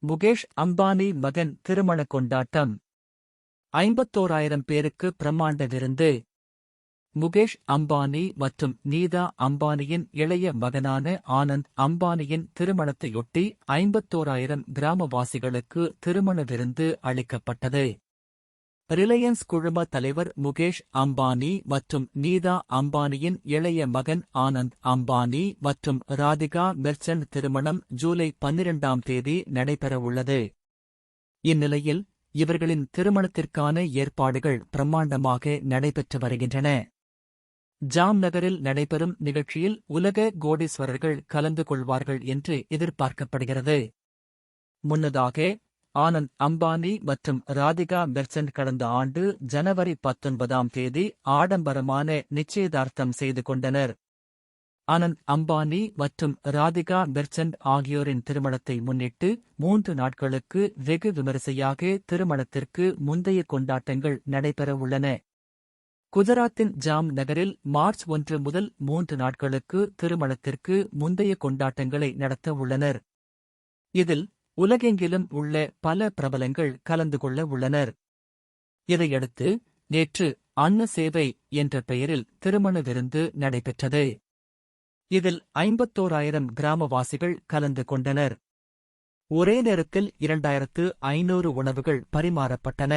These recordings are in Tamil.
முகேஷ் அம்பானி மகன் திருமண கொண்டாட்டம். 51,000 பேருக்கு பிரமாண்ட விருந்து. முகேஷ் அம்பானி மற்றும் நீதா அம்பானியின் இளைய மகனான ஆனந்த் அம்பானியின் திருமணத்தையொட்டி 51,000 கிராமவாசிகளுக்கு திருமண விருந்து அளிக்கப்பட்டது. ரிலையன்ஸ் குழும தலைவர் முகேஷ் அம்பானி மற்றும் நீதா அம்பானியின் இளைய மகன் ஆனந்த் அம்பானி மற்றும் ராதிகா மெர்ச்சன்ட் திருமணம் ஜூலை 12ஆம் தேதி நடைபெறவுள்ளது. இந்நிலையில் இவர்களின் திருமணத்திற்கான ஏற்பாடுகள் பிரம்மாண்டமாக நடைபெற்று வருகின்றன. ஜாம்நகரில் நடைபெறும் நிகழ்ச்சியில் உலக கோடீஸ்வரர்கள் கலந்து கொள்வார்கள் என்று எதிர்பார்க்கப்படுகிறது. முன்னதாக ஆனந்த் அம்பானி மற்றும் ராதிகா மெர்ச்சன்ட் கடந்த ஆண்டு ஜனவரி 19ஆம் தேதி ஆடம்பரமான நிச்சயதார்த்தம் செய்து கொண்டனர். ஆனந்த் அம்பானி மற்றும் ராதிகா மெர்ச்சன்ட் ஆகியோரின் திருமணத்தை முன்னிட்டு 3 நாட்களுக்கு வெகு விமரிசையாக திருமணத்திற்கு முந்தைய கொண்டாட்டங்கள் நடைபெறவுள்ளன. குஜராத்தின் ஜாம் நகரில் மார்ச் 1 முதல் 3 நாட்களுக்கு திருமணத்திற்கு முந்தைய கொண்டாட்டங்களை நடத்த உள்ளனர். இதில் உலகெங்கிலும் உள்ள பல பிரபலங்கள் கலந்து கொள்ள உள்ளனர். இதையடுத்து நேற்று அன்ன சேவை என்ற பெயரில் திருமண விருந்து நடைபெற்றது. இதில் 51,000 கிராமவாசிகள் கலந்து கொண்டனர். ஒரே நேரத்தில் 2,500 உணவுகள் பரிமாறப்பட்டன.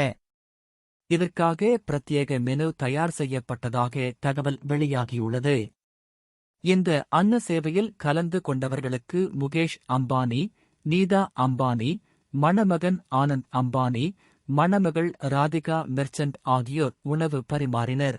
இதற்காக பிரத்யேக மெனு தயார் செய்யப்பட்டதாக தகவல் வெளியாகியுள்ளது. இந்த அன்ன சேவையில் கலந்து கொண்டவர்களுக்கு முகேஷ் அம்பானி, நீதா அம்பானி, மணமகன் ஆனந்த் அம்பானி, மணமகள் ராதிகா மெர்ச்சன்ட் ஆகியோர் உணவு பரிமாறினர்.